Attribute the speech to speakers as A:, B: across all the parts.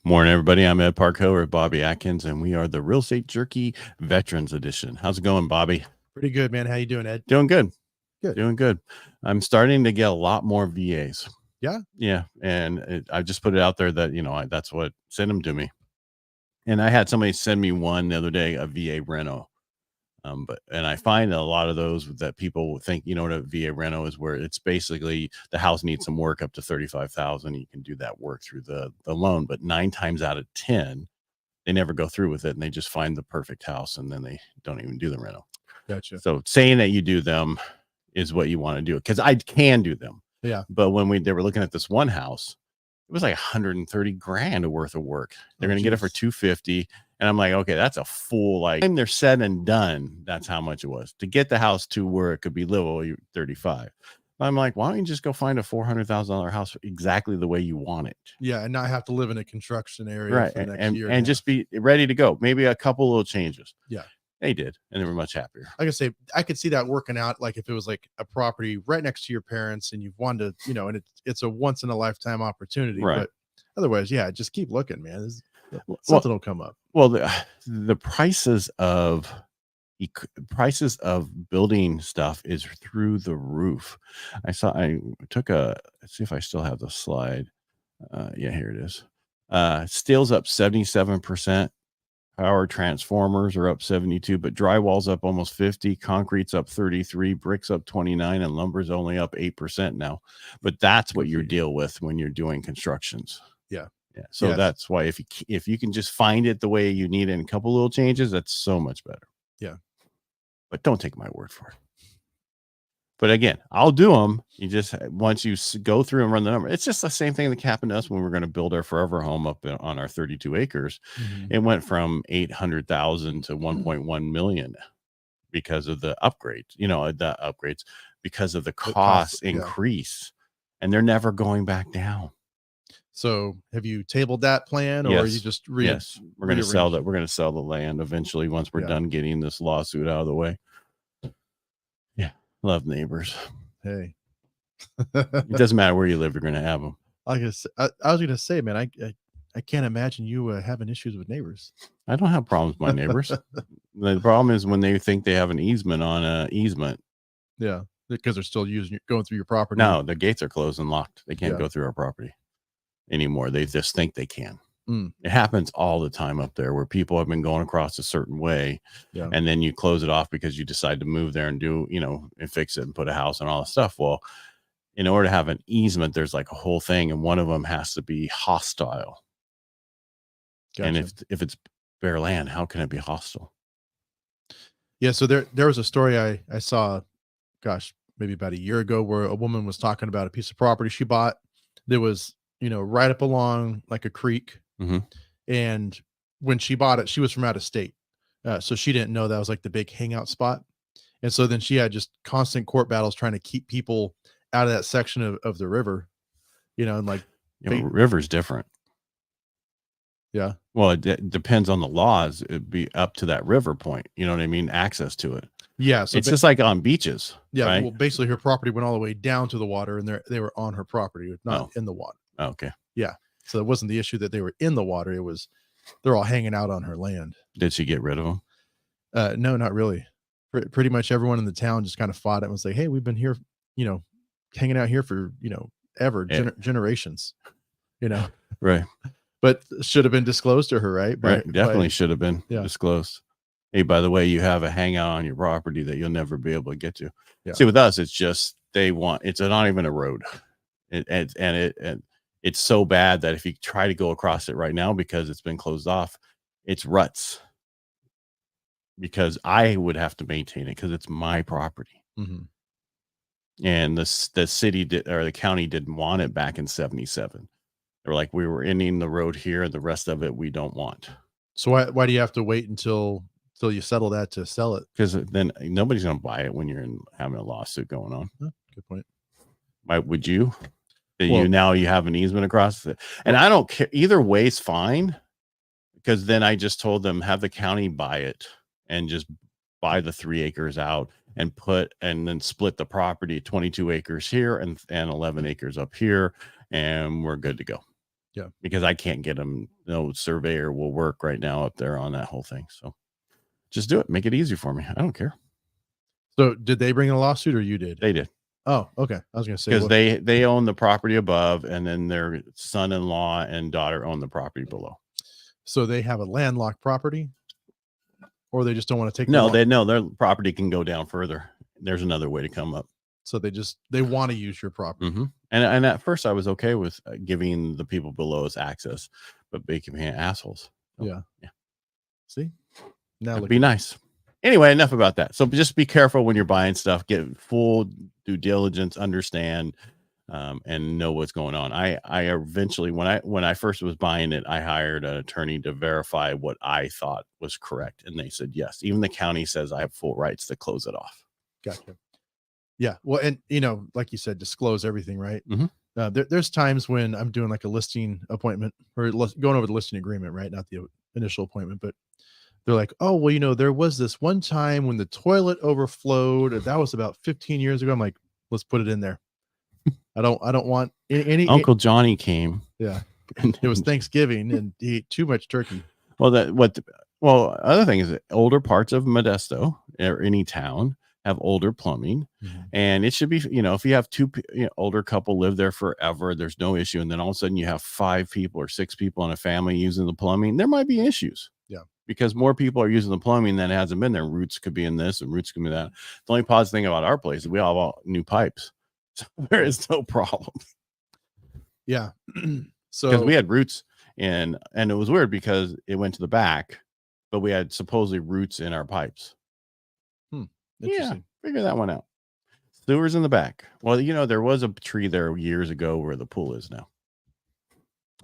A: Morning, everybody. I'm Ed Parcaut with Bobby Atkins, and we are the Real Estate Jerky Veterans Edition. How's it going, Bobby?
B: Pretty good, man. How you doing, Ed?
A: Doing good.
B: Good.
A: Doing good. I'm starting to get a lot more VAs.
B: Yeah?
A: Yeah, and I just put it out there that, that's what, send them to me. And I had somebody send me one the other day, a VA reno. And I find a lot of those that people think, what a VA reno is, where it's basically the house needs some work up to 35,000. You can do that work through the loan, but 9 times out of 10, they never go through with it, and they just find the perfect house, and then they don't even do the reno.
B: Gotcha.
A: So saying that you do them is what you want to do, because I can do them.
B: Yeah.
A: But when they were looking at this one house, it was like 130 grand worth of work. They're going to get it for 250. And I'm like, okay, that's a full, like, when they're said and done, that's how much it was to get the house to where it could be livable. 35. I'm like, why don't you just go find a $400,000 house exactly the way you want it?
B: Yeah, and not have to live in a construction area
A: Right.
B: for the next year.
A: And just be ready to go. Maybe a couple little changes.
B: Yeah.
A: They did, and they were much happier.
B: Like I say, I could see that working out, like if it was like a property right next to your parents and you've wanted to, and it's a once in a lifetime opportunity.
A: Right.
B: But otherwise, yeah, just keep looking, man. Something will come up.
A: Well, the prices of building stuff is through the roof. I took let's see if I still have the slide. Yeah, here it is. Steel's up 77%. Power transformers are up 72, but drywall's up almost 50, concrete's up 33, bricks up 29, and lumber's only up 8% now. But that's what you deal with when you're doing constructions.
B: Yeah.
A: Yeah. So that's why if you can just find it the way you need it and a couple little changes, that's so much better.
B: Yeah.
A: But don't take my word for it. But again, I'll do them. You just, once you go through and run the number, it's just the same thing that happened to us when we were going to build our forever home up on our 32 acres. Mm-hmm. It went from 800,000 to 1.1 million because of the upgrades, because of the cost increase, and they're never going back down.
B: So have you tabled that plan, or
A: yes.
B: are you just
A: yes, we're going to sell that. We're going to sell the land eventually once we're done getting this lawsuit out of the way. Yeah. Love neighbors.
B: Hey,
A: it doesn't matter where you live, you're going to have them.
B: I was going to say, man, I can't imagine you having issues with neighbors.
A: I don't have problems with my neighbors. The problem is when they think they have an easement on an easement.
B: Yeah, because they're still going through your property.
A: No, the gates are closed and locked. They can't go through our property anymore. They just think they can. It happens all the time up there where people have been going across a certain way, and then you close it off because you decide to move there and do, and fix it and put a house and all that stuff. Well, in order to have an easement, there's like a whole thing, and one of them has to be hostile. Gotcha. And if it's bare land, how can it be hostile?
B: Yeah. So there was a story I saw, maybe about a year ago, where a woman was talking about a piece of property she bought that was, right up along like a creek.
A: Mm-hmm.
B: And when she bought it, she was from out of state. So she didn't know that was like the big hangout spot. And so then she had just constant court battles trying to keep people out of that section of the river, and like
A: river's different.
B: Yeah.
A: Well, it depends on the laws. It'd be up to that river point. You know what I mean? Access to it.
B: Yeah. So
A: it's just like on beaches.
B: Yeah.
A: Right?
B: Well, basically her property went all the way down to the water, and they were on her property, not in the water.
A: Oh, okay.
B: Yeah. So it wasn't the issue that they were in the water. It was, they're all hanging out on her land.
A: Did she get rid of them?
B: No, not really. Pretty much everyone in the town just kind of fought it and was like, hey, we've been here, hanging out here for, ever, generations,
A: Right.
B: But should have been disclosed to her, right?
A: Right. Definitely should have been disclosed. Hey, by the way, you have a hangout on your property that you'll never be able to get to. Yeah. See, with us, it's just, it's not even a road. It's so bad that if you try to go across it right now, because it's been closed off, it's ruts. Because I would have to maintain it because it's my property.
B: Mm-hmm.
A: And the city the county didn't want it back in 77. They were like, we were ending the road here, and the rest of it we don't want.
B: So why do you have to wait until you settle that to sell it?
A: Because then nobody's going to buy it when you're having a lawsuit going on.
B: Good point.
A: Would you? You have an easement across it, and I don't care either way. It's fine, because then I just told them have the county buy it and just buy the 3 acres out and then split the property 22 acres here and 11 acres up here, and we're good to go.
B: Yeah.
A: because I can't get them. No surveyor will work right now up there on that whole thing. So just do it. Make it easy for me. I don't care.
B: So did they bring in a lawsuit or you did?
A: They did.
B: Oh, okay. I was going to say,
A: Because they own the property above, and then their son-in-law and daughter own the property below.
B: so they have a landlocked property, or they just don't want to take
A: No, their property can go down further. There's another way to come up.
B: So they want to use your property.
A: Mm-hmm. And at first I was okay with giving the people below us access, but they can be assholes. So,
B: yeah. See, now
A: be nice. Anyway, enough about that. So just be careful when you're buying stuff. Get full due diligence, understand, and know what's going on. I eventually, when I first was buying it, I hired an attorney to verify what I thought was correct, and they said yes. Even the county says I have full rights to close it off.
B: Gotcha. Yeah. Well, and like you said, disclose everything, right?
A: Mm-hmm.
B: There's times when I'm doing like a listing appointment or going over the listing agreement, right? Not the initial appointment, but they're like, oh, well, there was this one time when the toilet overflowed. And that was about 15 years ago. I'm like, let's put it in there. I don't want any
A: Uncle Johnny came.
B: Yeah. It was Thanksgiving and he ate too much turkey.
A: Well, other thing is that older parts of Modesto or any town have older plumbing, and it should be, if you have two older couple live there forever, there's no issue. And then all of a sudden you have 5 people or 6 people in a family using the plumbing, there might be issues.
B: Yeah.
A: Because more people are using the plumbing than hasn't been there. Roots could be in this and roots could be that. The only positive thing about our place is we all have all new pipes. So there is no problem.
B: Yeah. So
A: because we had roots and it was weird because it went to the back, but we had supposedly roots in our pipes.
B: Interesting.
A: Yeah, figure that one out. Sewers in the back. Well, there was a tree there years ago where the pool is now.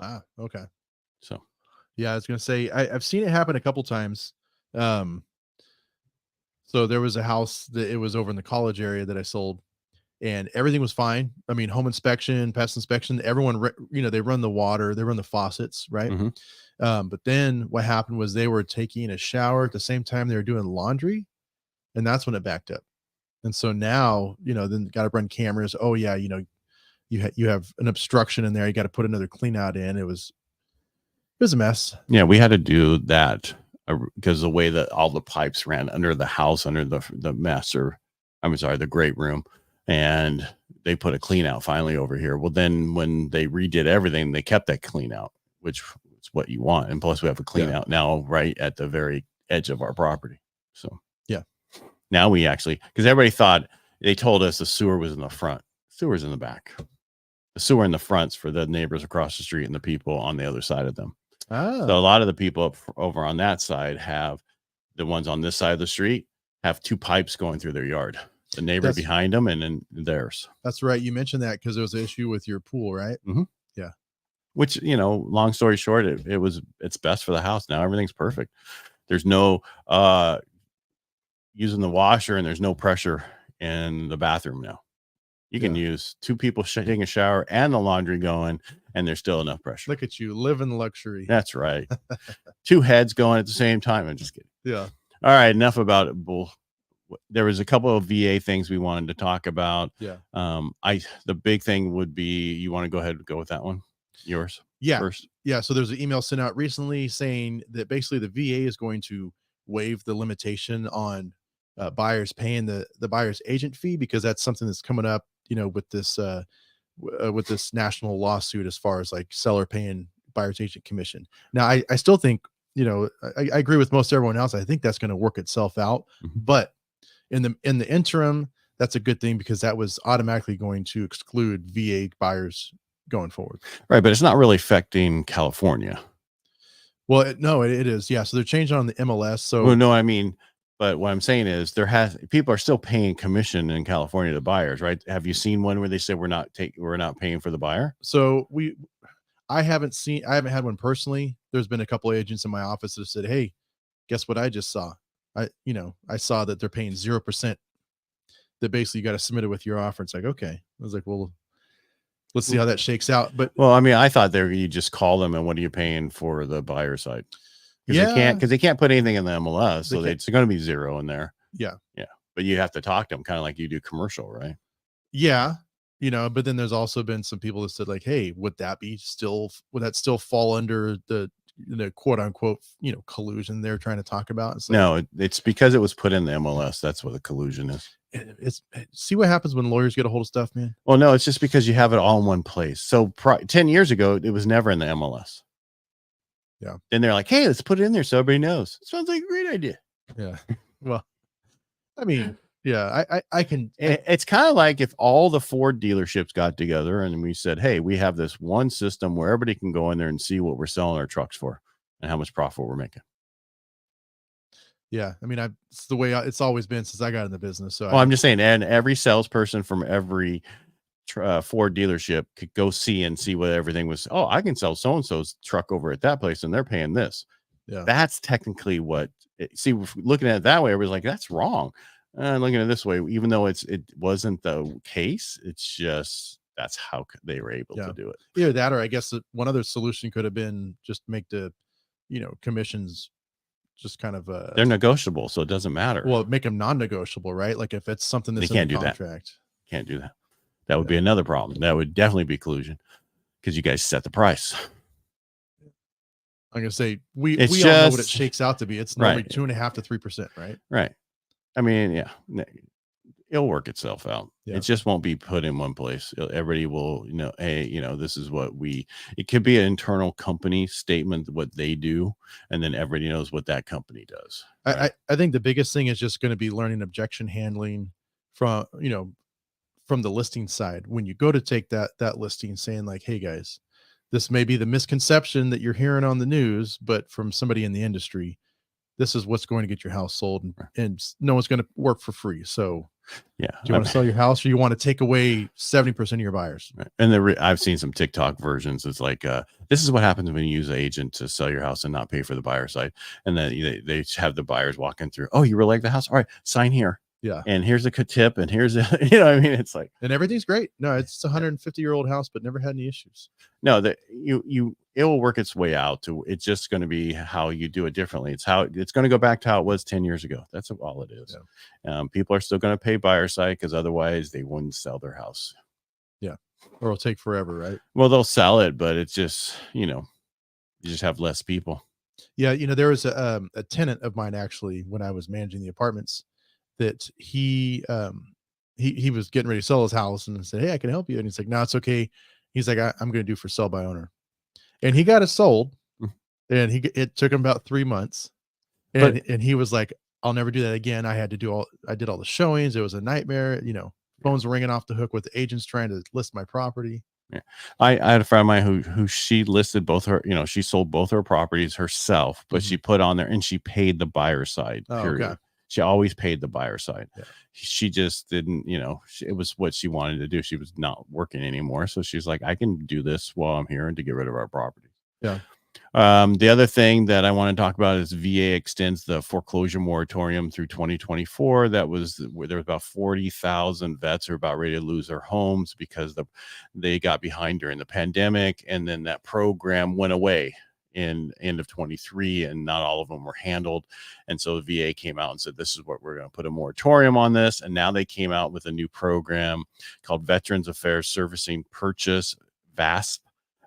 B: Ah, okay.
A: So,
B: yeah, I was going to say, I've seen it happen a couple times. So there was a house that it was over in the college area that I sold and everything was fine. I mean, home inspection, pest inspection, everyone, they run the water, they run the faucets, right? But then what happened was they were taking a shower at the same time they were doing laundry. And that's when it backed up. And so now, then got to run cameras. Oh yeah. You have an obstruction in there. You got to put another clean out in. It was a mess.
A: Yeah. We had to do that because the way that all the pipes ran under the house, under the master, the great room. And they put a clean out finally over here. Well, then when they redid everything, they kept that clean out, which is what you want. And plus we have a clean out now right at the very edge of our property. So
B: yeah.
A: Now we actually, because everybody thought, they told us the sewer was in the front. Sewer's in the back. The sewer in the front's for the neighbors across the street and the people on the other side of them.
B: Oh.
A: So a lot of the people over on that side have, the ones on this side of the street have 2 pipes going through their yard. The neighbor behind them and then theirs.
B: That's right. You mentioned that because there was an issue with your pool, right?
A: Mm-hmm.
B: Yeah.
A: Which, long story short, it's best for the house. Now everything's perfect. There's no using the washer and there's no pressure in the bathroom now. You can use 2 people taking a shower and the laundry going, and there's still enough pressure.
B: Look at you, live in luxury.
A: That's right. 2 heads going at the same time. I'm just kidding.
B: Yeah.
A: All right. Enough about it. There was a couple of VA things we wanted to talk about.
B: Yeah.
A: The big thing would be, you want to go ahead and go with that one? Yours?
B: Yeah.
A: First?
B: Yeah. So there's an email sent out recently saying that basically the VA is going to waive the limitation on buyers paying the buyer's agent fee, because that's something that's coming up, with this national lawsuit as far as like seller paying buyer's agent commission. Now, I still think, I agree with most everyone else. I think that's going to work itself out, but in the interim, that's a good thing because that was automatically going to exclude VA buyers going forward. Right.
A: But it's not really affecting California.
B: Well, no, it is. Yeah. So they're changing on the MLS. So
A: well, no, but what I'm saying is people are still paying commission in California to buyers, right? Have you seen one where they said we're not paying for the buyer?
B: So I haven't had one personally. There's been a couple of agents in my office that have said, hey, guess what I just saw? I saw that they're paying 0%. That basically you got to submit it with your offer. It's like, okay. I was like, well, let's see how that shakes out. But
A: I thought you just call them and what are you paying for the buyer side? Because they can't put anything in the MLS, so it's going to be 0 in there.
B: Yeah.
A: But you have to talk to them kind of like you do commercial, right?
B: Yeah. but then there's also been some people that said like, hey, would that still fall under the quote unquote, collusion they're trying to talk about? It's like,
A: No, it's because it was put in the MLS. That's what the collusion is.
B: see what happens when lawyers get a hold of stuff, man.
A: Well, no, it's just because you have it all in one place. So 10 years ago, it was never in the MLS.
B: Yeah.
A: Then they're like, hey, let's put it in there so everybody knows. It sounds like a great idea.
B: Yeah. Well, I mean, yeah, I can.
A: It's kind of like if all the Ford dealerships got together and we said, hey, we have this one system where everybody can go in there and see what we're selling our trucks for and how much profit we're making.
B: Yeah. I mean, it's the way it's always been since I got in the business. So
A: I'm just saying, and every salesperson from every Ford dealership could go see what everything was. Oh, I can sell so-and-so's truck over at that place and they're paying this.
B: Yeah.
A: That's technically looking at it that way, everybody's like, that's wrong. Looking at it this way, even though it wasn't the case, it's just that's how they were able to do it.
B: Either that, or I guess one other solution could have been just make the, commissions just kind of
A: they're negotiable, so it doesn't matter.
B: Well, make them non-negotiable, right? Like if it's something that's in the contract,
A: can't do that. That would be another problem. That would definitely be collusion because you guys set the price.
B: I'm gonna say we all know what it shakes out to be. It's normally 2.5% to 3%, right?
A: Right. I mean, yeah, it'll work itself out.
B: Yeah.
A: It just won't be put in one place. Everybody will, hey, this is what it could be an internal company statement, what they do. And then everybody knows what that company does. Right?
B: I think the biggest thing is just going to be learning objection handling from the listing side. When you go to take that listing, saying like, hey guys, this may be the misconception that you're hearing on the news, but from somebody in the industry, this is what's going to get your house sold, and no one's going to work for free. So
A: yeah,
B: do you want to sell your house, or you want to take away 70% of your buyers?
A: Right. And I've seen some TikTok versions. It's like, this is what happens when you use an agent to sell your house and not pay for the buyer side. And then they have the buyers walking through. Oh, you really like the house? All right, sign here.
B: Yeah.
A: And here's a tip. And here's it's like,
B: and everything's great. No, it's a 150-year-old house, but never had any issues.
A: No, that it will work its way out to, it's just going to be how you do it differently. It's going to go back to how it was 10 years ago. That's all it is. Yeah. People are still going to pay buyer side because otherwise they wouldn't sell their house.
B: Yeah. Or it'll take forever, right?
A: Well, they'll sell it, but it's just, you just have less people.
B: Yeah. There was a tenant of mine, actually, when I was managing the apartments, that he was getting ready to sell his house and said, hey, I can help you. And he's like, no, it's okay. He's like, I'm going to do for sell by owner. And he got it sold, and it took him about 3 months. And he was like, I'll never do that again. I did all the showings. It was a nightmare. Phones were ringing off the hook with the agents trying to list my property.
A: Yeah. I had a friend of mine who she listed both her, she sold both her properties herself, but she put on there and she paid the buyer side. Period. Okay. She always paid the buyer side. Yeah. She just didn't, it was what she wanted to do. She was not working anymore. So she's like, I can do this while I'm here and to get rid of our property.
B: Yeah.
A: The other thing that I want to talk about is VA extends the foreclosure moratorium through 2024. There was about 40,000 vets who are about ready to lose their homes because they got behind during the pandemic. And then that program went away in end of 23, and not all of them were handled. And so the VA came out and said, this is what we're going to put a moratorium on this. And now they came out with a new program called Veterans Affairs Servicing Purchase, VASP,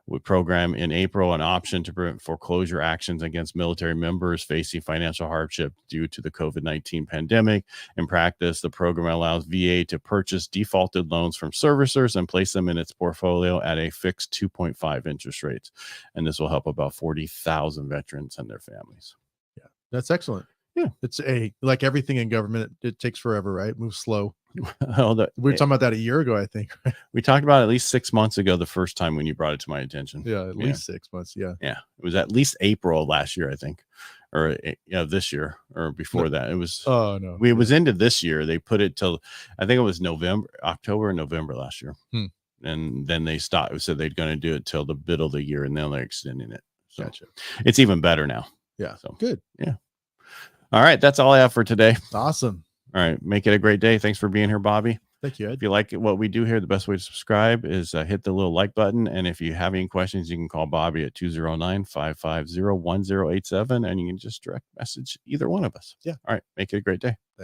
A: with program in April, an option to prevent foreclosure actions against military members facing financial hardship due to the COVID-19 pandemic. In practice, the program allows VA to purchase defaulted loans from servicers and place them in its portfolio at a fixed 2.5 interest rates. And this will help about 40,000 veterans and their families.
B: Yeah, that's excellent.
A: Yeah.
B: It's like everything in government, it takes forever, right? Moves slow. We were talking about that a year ago, I think.
A: We talked about it at least 6 months ago, the first time when you brought it to my attention.
B: Yeah, at least 6 months. Yeah.
A: Yeah. It was at least April last year, I think, or this year or before that. It was, it was into this year. They put it till, I think it was October and November last year. And then they stopped. It said they're going to do it till the middle of the year, and then they're extending it. So gotcha. It's even better now.
B: Yeah.
A: So
B: good.
A: Yeah. All right. That's all I have for today.
B: Awesome.
A: All right. Make it a great day. Thanks for being here, Bobby.
B: Thank you, Ed.
A: If you like what we do here, the best way to subscribe is hit the little like button. And if you have any questions, you can call Bobby at 209-550-1087, and you can just direct message either one of us.
B: Yeah.
A: All right. Make it a great day.
B: Thanks.